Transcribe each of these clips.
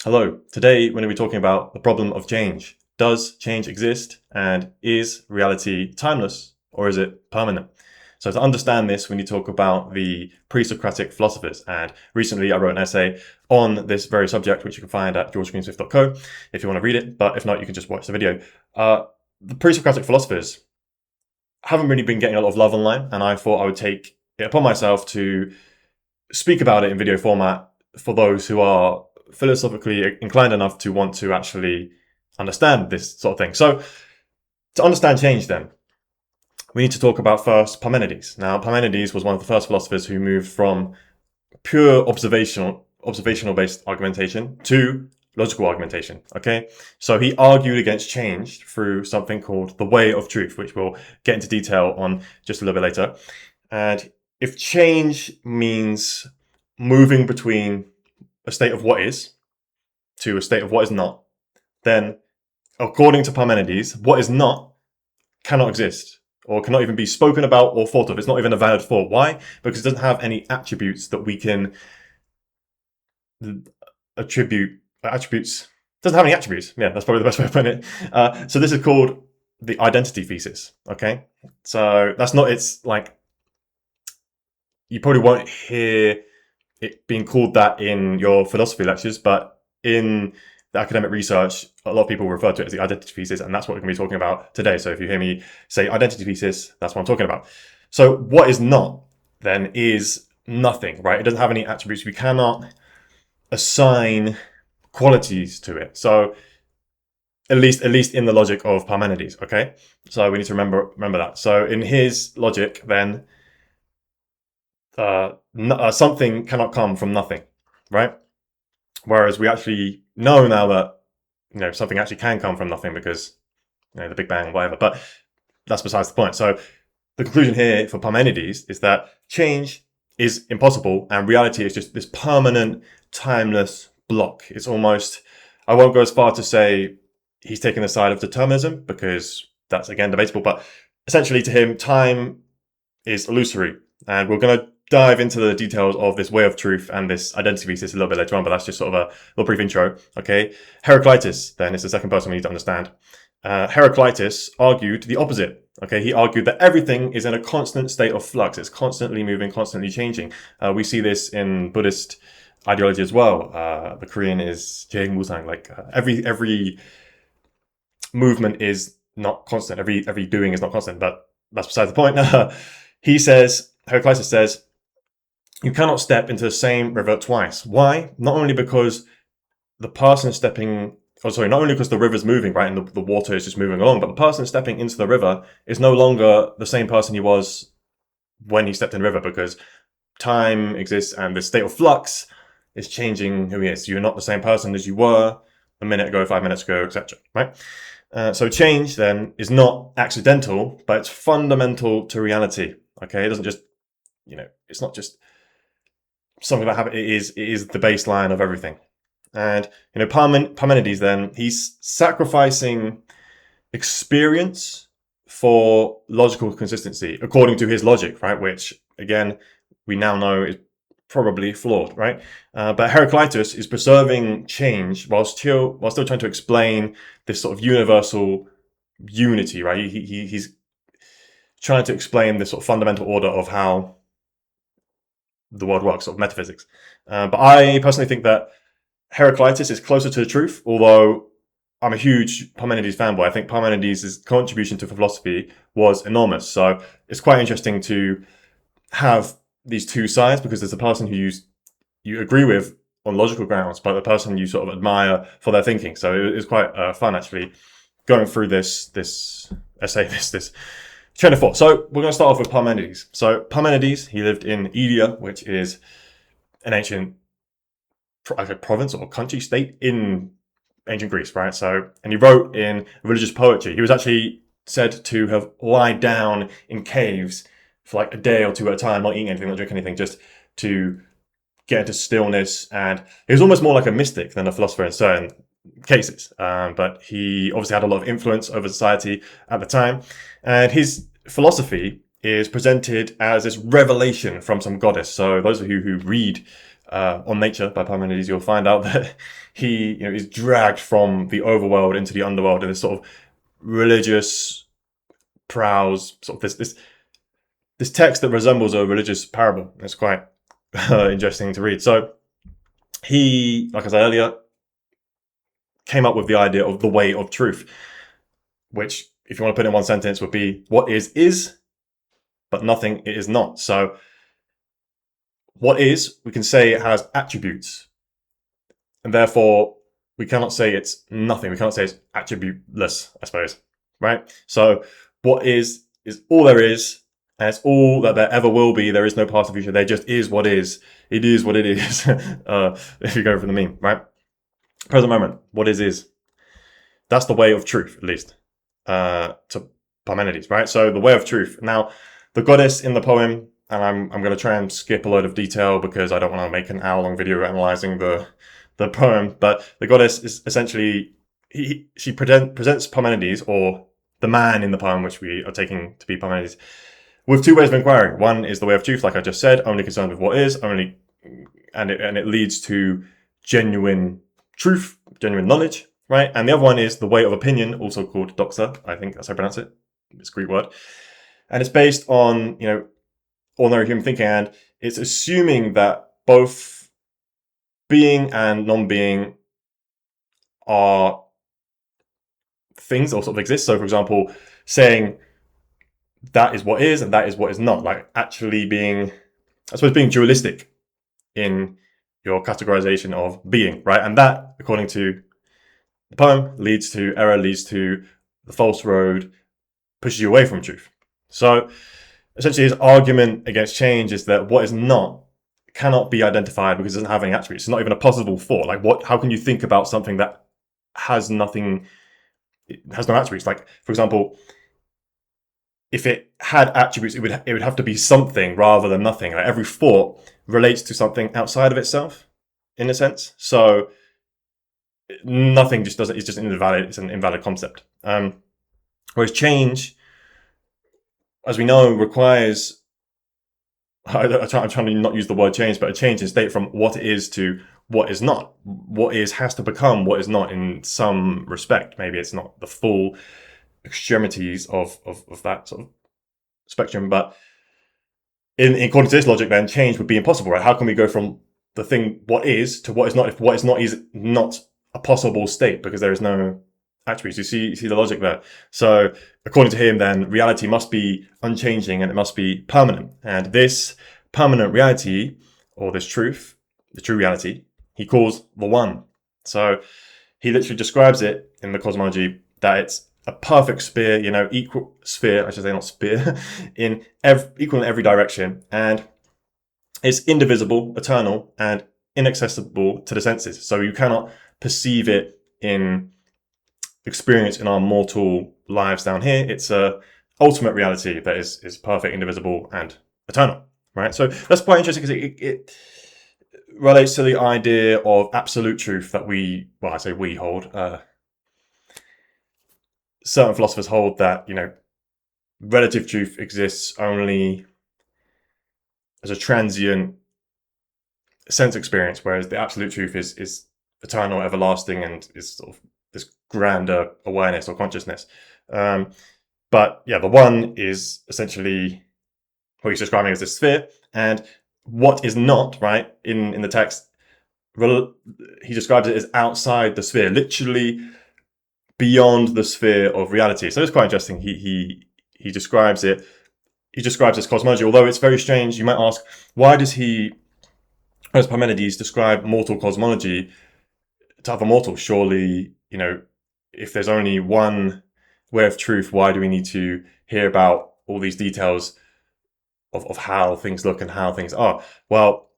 Hello, today we're going to be talking about the problem of change. Does change exist, and is reality timeless or is it permanent? So to understand this, we need to talk about the pre-Socratic philosophers. And recently I wrote an essay on this very subject, which you can find at georgegreenSwift.co if you want to read it. But if not, you can just watch the video. The pre-Socratic philosophers haven't really been getting a lot of love online, and I thought I would take it upon myself to speak about it in video format for those who are philosophically inclined enough to want to actually understand this sort of thing. So to understand change then, we need to talk about first Parmenides. Now, Parmenides was one of the first philosophers who moved from pure observational based argumentation to logical argumentation. Okay, so he argued against change through something called the way of truth, which we'll get into detail on just a little bit later. And if change means moving between a state of what is to a state of what is not, then according to Parmenides, what is not cannot exist or cannot even be spoken about or thought of. It's not even a valid thought. Why? Because it doesn't have any attributes that we can attribute. Attributes doesn't have any attributes. Yeah, that's probably the best way of putting it. So this is called the identity thesis. Okay, so that's not. It's like you probably won't hear it being called that in your philosophy lectures, but in the academic research, a lot of people refer to it as the identity thesis, and that's what we're going to be talking about today. So if you hear me say identity thesis, that's what I'm talking about. So what is not, then, is nothing, right? It doesn't have any attributes. We cannot assign qualities to it. So at least in the logic of Parmenides, okay? So we need to remember that. So in his logic, then, something cannot come from nothing, right? Whereas we actually know now that something actually can come from nothing because the Big Bang, whatever. But that's besides the point. So the conclusion here for Parmenides is that change is impossible and reality is just this permanent, timeless block. It's almost, I won't go as far to say he's taking the side of determinism because that's again debatable. But essentially, to him, time is illusory, and we're going to dive into the details of this way of truth and this identity thesis a little bit later on, but that's just sort of a little brief intro. Okay, Heraclitus then is the second person we need to understand. Heraclitus argued the opposite. Okay, he argued that everything is in a constant state of flux. It's constantly moving, constantly changing. We see this in Buddhist ideology as well. The Korean is Jae-Musang. Like every movement is not constant. Every doing is not constant. But that's beside the point. Heraclitus says, you cannot step into the same river twice. Why? Not only because not only because the river's moving, right, and the water is just moving along, but the person stepping into the river is no longer the same person he was when he stepped in the river, because time exists and the state of flux is changing who he is. You're not the same person as you were a minute ago, 5 minutes ago, etc. Right? So change then is not accidental, but it's fundamental to reality. Okay, it doesn't just, it's not just something that happens. It is the baseline of everything. And Parmenides then, he's sacrificing experience for logical consistency according to his logic, right? Which again we now know is probably flawed, right? But Heraclitus is preserving change while still trying to explain this sort of universal unity, right? He's trying to explain this sort of fundamental order of how the world works, sort of metaphysics. But I personally think that Heraclitus is closer to the truth, although I'm a huge Parmenides fanboy. I think Parmenides' contribution to philosophy was enormous. So it's quite interesting to have these two sides, because there's a person who you agree with on logical grounds, but the person you sort of admire for their thinking. So it was quite fun actually going through this essay, this train of thought. So we're going to start off with Parmenides. So Parmenides, he lived in Elea, which is an ancient province or country state in ancient Greece, right? So, and he wrote in religious poetry. He was actually said to have lied down in caves for like a day or two at a time, not eating anything, not drinking anything, just to get into stillness. And he was almost more like a mystic than a philosopher in certain cases. But he obviously had a lot of influence over society at the time. And his philosophy is presented as this revelation from some goddess. So those of you who read on Nature by Parmenides, you'll find out that he, is dragged from the overworld into the underworld in this sort of religious prowess, sort of this text that resembles a religious parable. It's quite interesting to read. So he, like I said earlier, came up with the idea of the way of truth, which, if you want to put it in one sentence, would be what is, but nothing it is not. So what is, we can say it has attributes, and therefore we cannot say it's nothing. We cannot say it's attributeless, I suppose, right? So what is all there is, and it's all that there ever will be. There is no past or future. There just is what is. It is what it is. If you go for the meme, right? Present moment, what is. That's the way of truth, at least, to Parmenides, right? So the way of truth. Now, the goddess in the poem, and I'm going to try and skip a load of detail because I don't want to make an hour-long video analyzing the poem, but the goddess is essentially, she presents Parmenides, or the man in the poem, which we are taking to be Parmenides, with two ways of inquiry. One is the way of truth, like I just said, only concerned with what is, and it leads to genuine truth, genuine knowledge, right? And the other one is the way of opinion, also called doxa. I think that's how I pronounce it. It's a Greek word. And it's based on, ordinary human thinking, and it's assuming that both being and non-being are things or sort of exist. So, for example, saying that is what is and that is what is not, like actually being, I suppose, being dualistic in your categorization of being, right? And that, according to the poem, leads to error, leads to the false road, pushes you away from truth. So essentially his argument against change is that what is not cannot be identified because it doesn't have any attributes. It's not even a possible thought. Like, how can you think about something that has nothing, it has no attributes? Like, for example, if it had attributes, it would have to be something rather than nothing. Like, every thought relates to something outside of itself, in a sense. So nothing just doesn't. It's just invalid. It's an invalid concept. Whereas change, as we know, requires. I'm trying to not use the word change, but a change in state from what it is to what is not. What is has to become what is not in some respect. Maybe it's not the full extremities of that sort of spectrum, but according to this logic, then change would be impossible, right? How can we go from the thing what is to what is not if what is not is not a possible state because there is no attributes? You see the logic there. So according to him, then reality must be unchanging and it must be permanent. And this permanent reality, or this truth, the true reality, he calls the one. So he literally describes it in the cosmology that it's a perfect sphere, equal sphere, I should say, not spear, equal in every direction, and it's indivisible, eternal, and inaccessible to the senses. So you cannot perceive it in experience in our mortal lives down here. It's a ultimate reality that is perfect, indivisible, and eternal, right? So that's quite interesting because it relates to the idea of absolute truth that we hold. Certain philosophers hold that, relative truth exists only as a transient sense experience, whereas the absolute truth is eternal, everlasting, and is sort of this grander awareness or consciousness. But yeah, the one is essentially what he's describing as this sphere, and what is not, right, in the text, he describes it as outside the sphere, literally beyond the sphere of reality. So it's quite interesting. He describes it. He describes this cosmology, although it's very strange. You might ask, why does Parmenides describe mortal cosmology to other mortals? Surely, if there's only one way of truth, why do we need to hear about all these details of how things look and how things are? Well,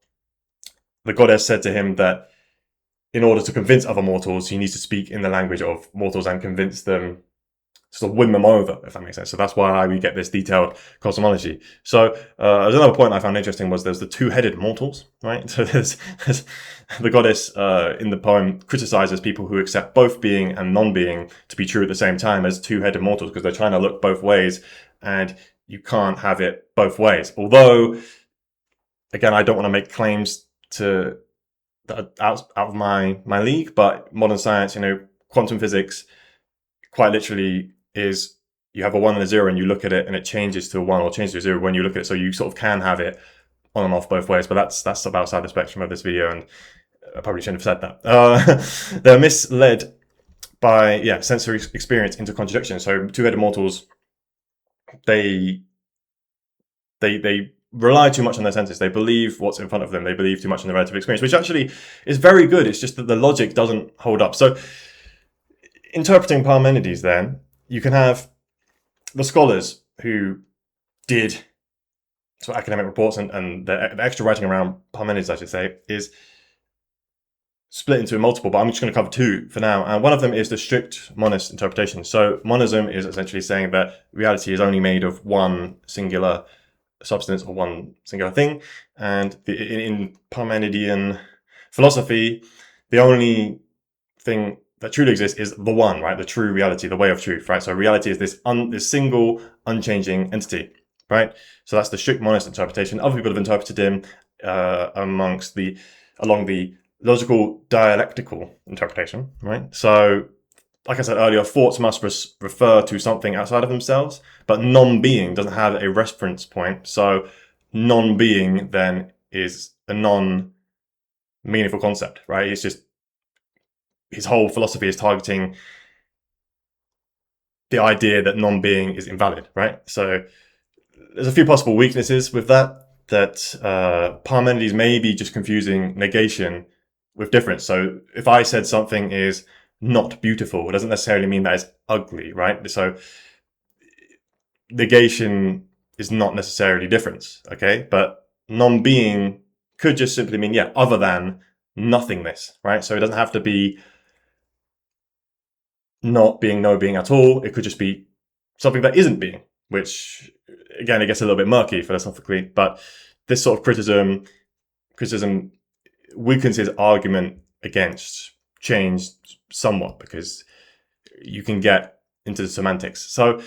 the goddess said to him that in order to convince other mortals, he needs to speak in the language of mortals and convince them, sort of win them over, if that makes sense. So that's why we get this detailed cosmology. So there's another point I found interesting was there's the two-headed mortals, right? So there's the goddess in the poem criticizes people who accept both being and non-being to be true at the same time as two-headed mortals because they're trying to look both ways, and you can't have it both ways. Although, again, I don't want to make claims to that are out of my league, but modern science, quantum physics, quite literally is you have a 1 and a 0 and you look at it and it changes to a 1 or changes to a 0 when you look at it. So you sort of can have it on and off both ways, but that's sort of outside the spectrum of this video, and I probably shouldn't have said that. They're misled by sensory experience into contradiction. So two-headed mortals, they rely too much on their senses. They believe what's in front of them. They believe too much in the relative experience, which actually is very good. It's just that the logic doesn't hold up. So interpreting Parmenides, then, you can have the scholars who did sort of academic reports, and the extra writing around Parmenides, I should say, is split into multiple, but I'm just going to cover two for now. And one of them is the strict monist interpretation. So monism is essentially saying that reality is only made of one singular substance or one singular thing. And in Parmenidean philosophy, the only thing that truly exists is the one, right? The true reality, the way of truth, right? So reality is this single, unchanging entity, right? So that's the strict monist interpretation. Other people have interpreted him along the logical dialectical interpretation, right? So, like I said earlier, thoughts must refer to something outside of themselves, but non-being doesn't have a reference point. So non-being then is a non-meaningful concept, right? It's just, his whole philosophy is targeting the idea that non-being is invalid, right? So there's a few possible weaknesses with that Parmenides may be just confusing negation with difference. So if I said something is not beautiful, it doesn't necessarily mean that it's ugly, right? So negation is not necessarily difference, okay? But non-being could just simply mean, other than nothingness, right? So it doesn't have to be not being no being at all. It could just be something that isn't being, which, again, it gets a little bit murky philosophically, but this sort of criticism weakens his argument against change somewhat, because you can get into the semantics. So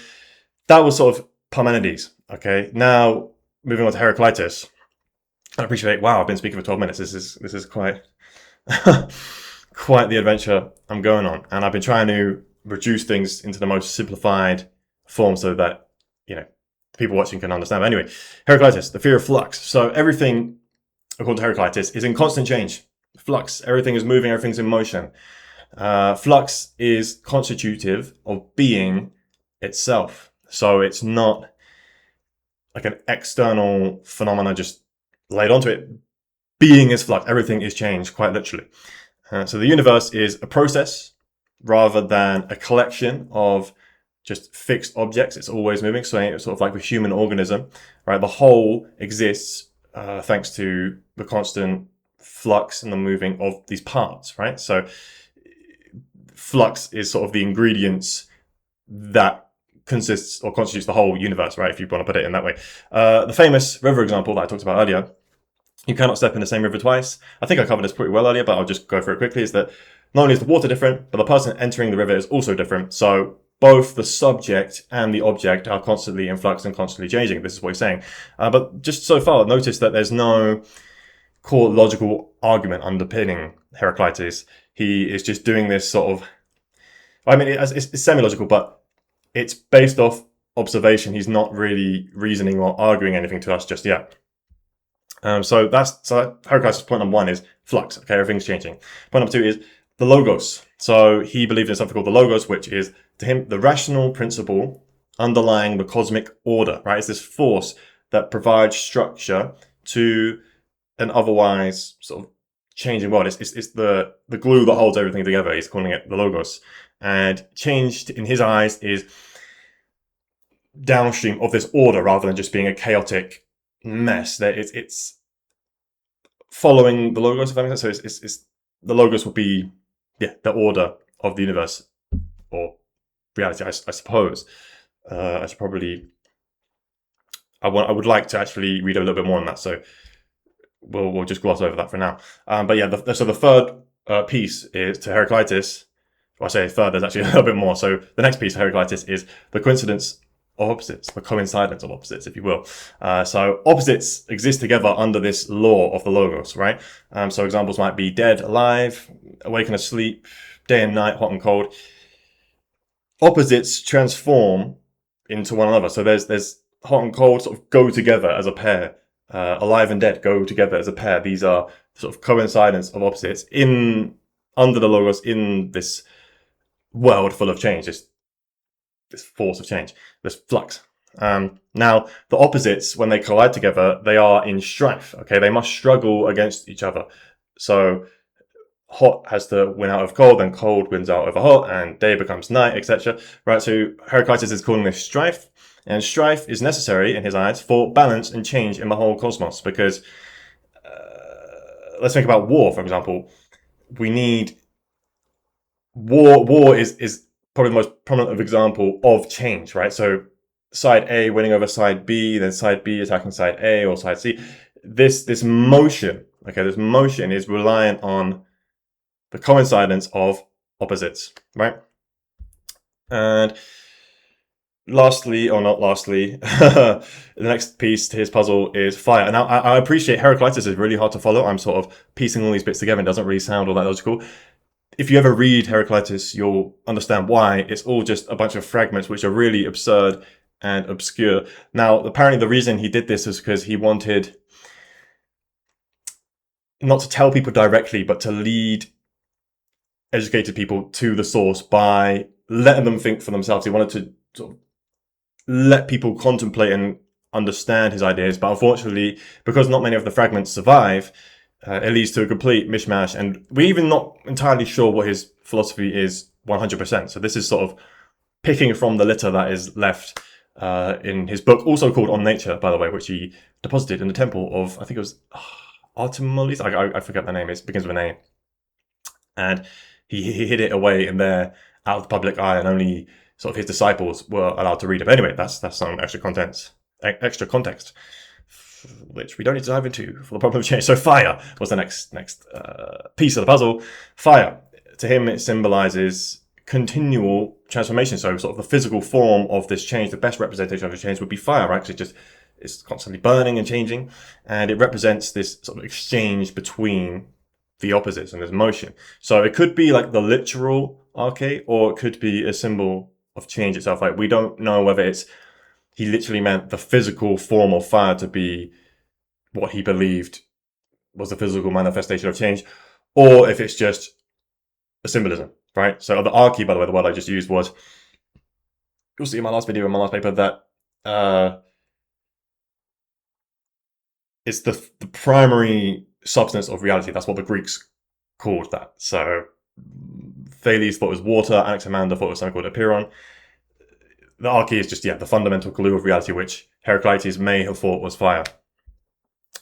that was sort of Parmenides. Okay, now moving on to Heraclitus. I appreciate. Wow, I've been speaking for 12 minutes. This is quite quite the adventure I'm going on, and I've been trying to reduce things into the most simplified form so that people watching can understand. But anyway, Heraclitus, the fear of flux. So everything, according to Heraclitus, is in constant change. Flux. Everything is moving. Everything's in motion. Flux is constitutive of being itself. So it's not like an external phenomena just laid onto it. Being is flux. Everything is change, quite literally. So the universe is a process rather than a collection of just fixed objects. It's always moving. So it's sort of like the human organism, right? The whole exists thanks to the constant flux and the moving of these parts, right? So flux is sort of the ingredients that consists or constitutes the whole universe, right? If you want to put it in that way. The famous river example that I talked about earlier, you cannot step in the same river twice. I think I covered this pretty well earlier, but I'll just go through it quickly, is that not only is the water different, but the person entering the river is also different. So both the subject and the object are constantly in flux and constantly changing. This is what he's saying. But just so far, notice that there's no core logical argument underpinning Heraclitus. He is just doing this sort of, it's semi-logical, but it's based off observation. He's not really reasoning or arguing anything to us just yet. So Heraclitus' point number one is flux. Okay, everything's changing. Point number two is the logos. So he believed in something called the logos, which is, to him, the rational principle underlying the cosmic order, right? It's this force that provides structure to an otherwise sort of changing world. It's the glue that holds everything together. He's calling it the logos. And change, in his eyes, is downstream of this order rather than just being a chaotic mess. That it's following the logos, if that makes sense. So it's the logos would be the order of the universe or reality, I suppose. I would like to actually read a little bit more on that, so we'll just gloss over that for now. But so the third piece is to Heraclitus. Well, I say third, there's actually a little bit more. So the next piece for Heraclitus is the coincidence of opposites, the coincidence of opposites, if you will. So opposites exist together under this law of the logos, right? So examples might be dead, alive, awake and asleep, day and night, hot and cold. Opposites transform into one another. So there's hot and cold sort of go together as a pair. Alive and dead go together as a pair. These are sort of coincidence of opposites under the logos in this world full of change, this force of change, this flux. Now, the opposites, when they collide together, they are in strife. Okay, they must struggle against each other. So hot has to win out of cold, and cold wins out over hot, and day becomes night, etc. Right? So Heraclitus is calling this strife, and strife is necessary in his eyes for balance and change in the whole cosmos. Because let's think about war, for example. We need war. War is probably the most prominent example of change, right? So side A winning over side B, then side B attacking side A or side C. This motion, okay, this motion is reliant on the coincidence of opposites, right? And lastly, or not lastly, the next piece to his puzzle is fire. Now, I appreciate Heraclitus is really hard to follow. I'm sort of piecing all these bits together and it doesn't really sound all that logical. If you ever read Heraclitus, you'll understand why. It's all just a bunch of fragments which are really absurd and obscure. Now, apparently the reason he did this is because he wanted not to tell people directly, but to lead educated people to the source by letting them think for themselves. He wanted to sort of let people contemplate and understand his ideas. But unfortunately, because not many of the fragments survive, it leads to a complete mishmash, and we're even not entirely sure what his philosophy is 100%. So this is sort of picking from the litter that is left in his book, also called On Nature, by the way, which he deposited in the temple of, I think it was Artemis. I forget the name. It begins with an A. And he hid it away in there out of the public eye, and only sort of his disciples were allowed to read it. But anyway, that's some extra context, which we don't need to dive into for the problem of change. So fire was the next piece of the puzzle. Fire, to him, it symbolizes continual transformation. So sort of the physical form of this change, the best representation of the change would be fire, right? Because it's constantly burning and changing, and it represents this sort of exchange between the opposites and this motion. So it could be like the literal arche, or it could be a symbol of change itself. Like, we don't know whether he literally meant the physical form of fire to be what he believed was the physical manifestation of change, or if it's just a symbolism, right? So the arche, by the way, the word I just used was, you'll see in my last video, in my last paper, that it's the primary substance of reality. That's what the Greeks called that. So Thales thought it was water, Anaximander thought it was something called Apiron. The arche is just, the fundamental glue of reality, which Heraclitus may have thought was fire.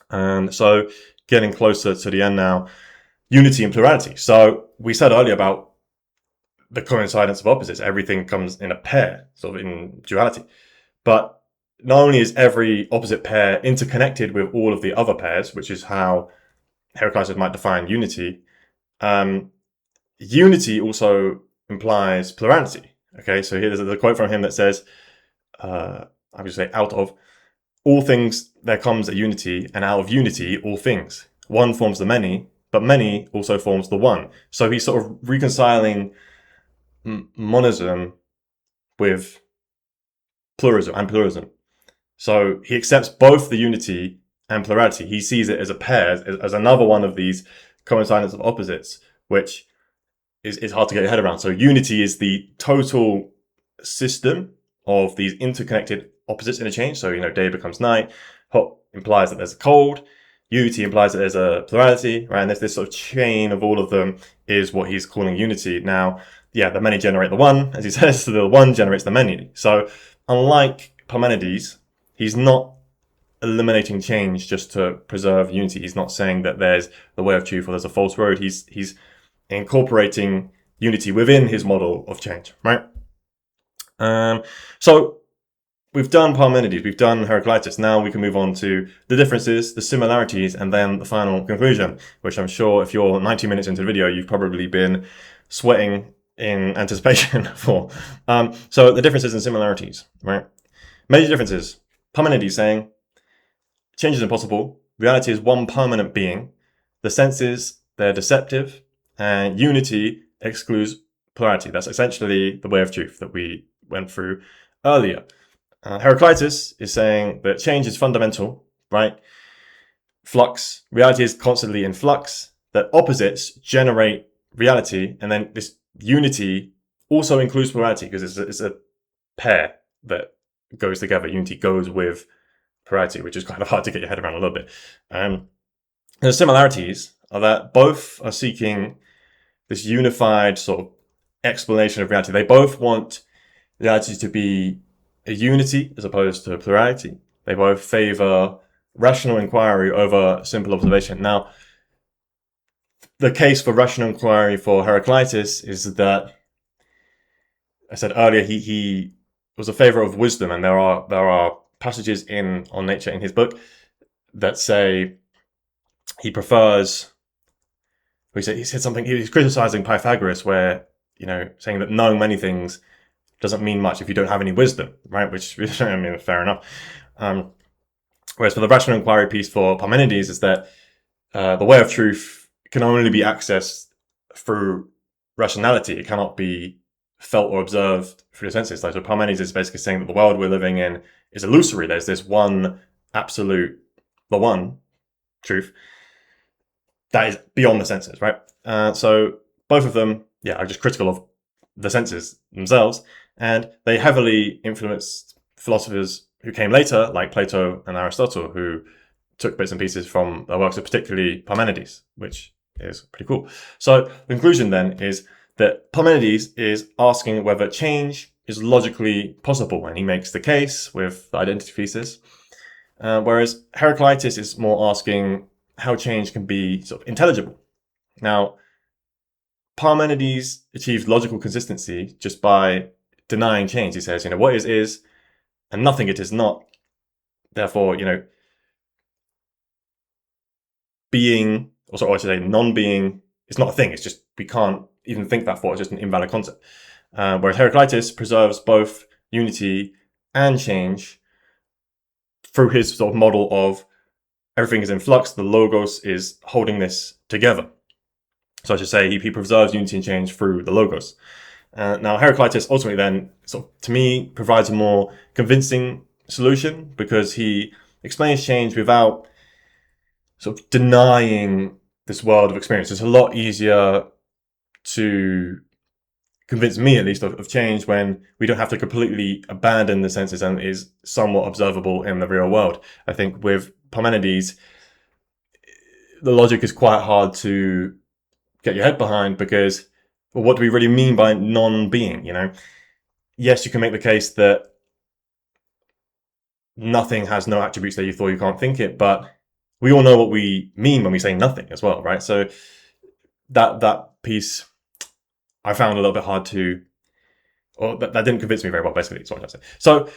And so getting closer to the end now, unity and plurality. So we said earlier about the coincidence of opposites. Everything comes in a pair, sort of in duality. But not only is every opposite pair interconnected with all of the other pairs, which is how Heraclitus might define unity, unity also implies plurality. Okay, so here's a quote from him that says, I would say, out of all things there comes a unity, and out of unity all things. One forms the many, but many also forms the one. So he's sort of reconciling monism with pluralism. So he accepts both the unity and plurality. He sees it as a pair, as another one of these coincidence of opposites, which is hard to get your head around. So unity is the total system of these interconnected opposites in a change. So, day becomes night. Hot implies that there's a cold. Unity implies that there's a plurality, right? And this sort of chain of all of them is what he's calling unity. Now, the many generate the one, as he says, so the one generates the many. So unlike Parmenides, he's not eliminating change just to preserve unity. He's not saying that there's the way of truth or there's a false road. He's incorporating unity within his model of change, right? So we've done Parmenides, we've done Heraclitus. Now we can move on to the differences, the similarities, and then the final conclusion, which I'm sure if you're 90 minutes into the video, you've probably been sweating in anticipation for. So the differences and similarities, right? Major differences. Parmenides saying, change is impossible. Reality is one permanent being. The senses, they're deceptive. And unity excludes polarity. That's essentially the way of truth that we went through earlier. Heraclitus is saying that change is fundamental, right? Flux. Reality is constantly in flux. That opposites generate reality. And then this unity also includes polarity because it's a pair that goes together. Unity goes with polarity, which is kind of hard to get your head around a little bit. The similarities are that both are seeking this unified sort of explanation of reality. They both want reality to be a unity as opposed to a plurality. They both favor rational inquiry over simple observation. Now, the case for rational inquiry for Heraclitus is that, I said earlier, he was a favor of wisdom, and there are passages on nature in his book that say he prefers. He said something. He was criticizing Pythagoras, where saying that knowing many things doesn't mean much if you don't have any wisdom, right? Which I mean, fair enough. Whereas for the rational inquiry piece for Parmenides is that the way of truth can only be accessed through rationality. It cannot be felt or observed through the senses. So Parmenides is basically saying that the world we're living in is illusory. There's this one absolute, the one truth that is beyond the senses, right? So both of them, are just critical of the senses themselves, and they heavily influenced philosophers who came later, like Plato and Aristotle, who took bits and pieces from their works, particularly Parmenides, which is pretty cool. So the conclusion then is that Parmenides is asking whether change is logically possible, and he makes the case with the identity thesis. Whereas Heraclitus is more asking how change can be sort of intelligible. Now, Parmenides achieves logical consistency just by denying change. He says, what is, and nothing it is not. Therefore, being, or I should say non-being, is not a thing. It's just, we can't even think that thought. It's just an invalid concept. Whereas Heraclitus preserves both unity and change through his sort of model of everything is in flux, the logos is holding this together. So I should say he preserves unity and change through the logos. Now Heraclitus ultimately then, to me, provides a more convincing solution because he explains change without sort of denying this world of experience. It's a lot easier to convince me, at least, of change when we don't have to completely abandon the senses and it is somewhat observable in the real world. I think with Parmenides, the logic is quite hard to get your head behind because, well, what do we really mean by non-being? Yes, you can make the case that nothing has no attributes that you thought you can't think it, but we all know what we mean when we say nothing as well, right? So that piece I found a little bit hard to, or that didn't convince me very well, basically, is what I'm trying to say. So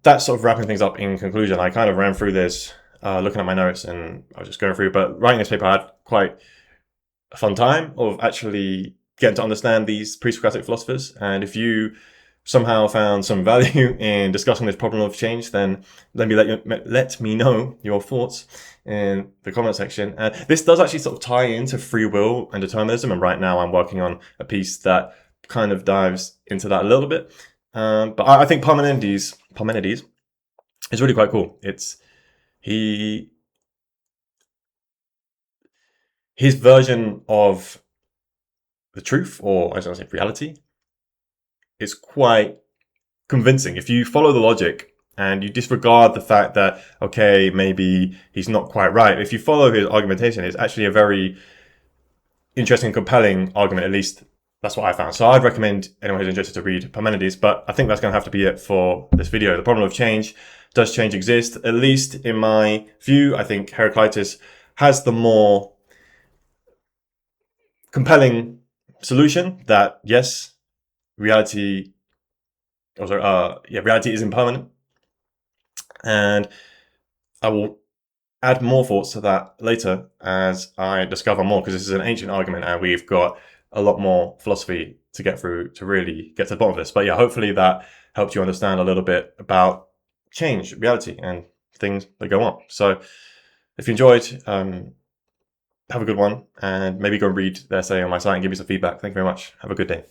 that's sort of wrapping things up in conclusion. I kind of ran through this, looking at my notes, and I was just going through, but writing this paper, I had quite a fun time of actually getting to understand these pre-Socratic philosophers. And if you somehow found some value in discussing this problem of change, then let me know your thoughts in the comment section. And this does actually sort of tie into free will and determinism. And right now I'm working on a piece that kind of dives into that a little bit. But I think Parmenides is really quite cool. His version of the truth, or I was going to say reality, is quite convincing. If you follow the logic and you disregard the fact that, okay, maybe he's not quite right, if you follow his argumentation, it's actually a very interesting, compelling argument. At least that's what I found. So I'd recommend anyone who's interested to read Parmenides, but I think that's going to have to be it for this video. The problem of change. Does change exist? At least in my view, I think Heraclitus has the more compelling solution that, yes, reality is impermanent. And I will add more thoughts to that later as I discover more, because this is an ancient argument and we've got a lot more philosophy to get through to really get to the bottom of this. But yeah, hopefully that helped you understand a little bit about change reality and things that go on. So if you enjoyed, have a good one, and maybe go read the essay on my site and give me some feedback. Thank you very much. Have a good day.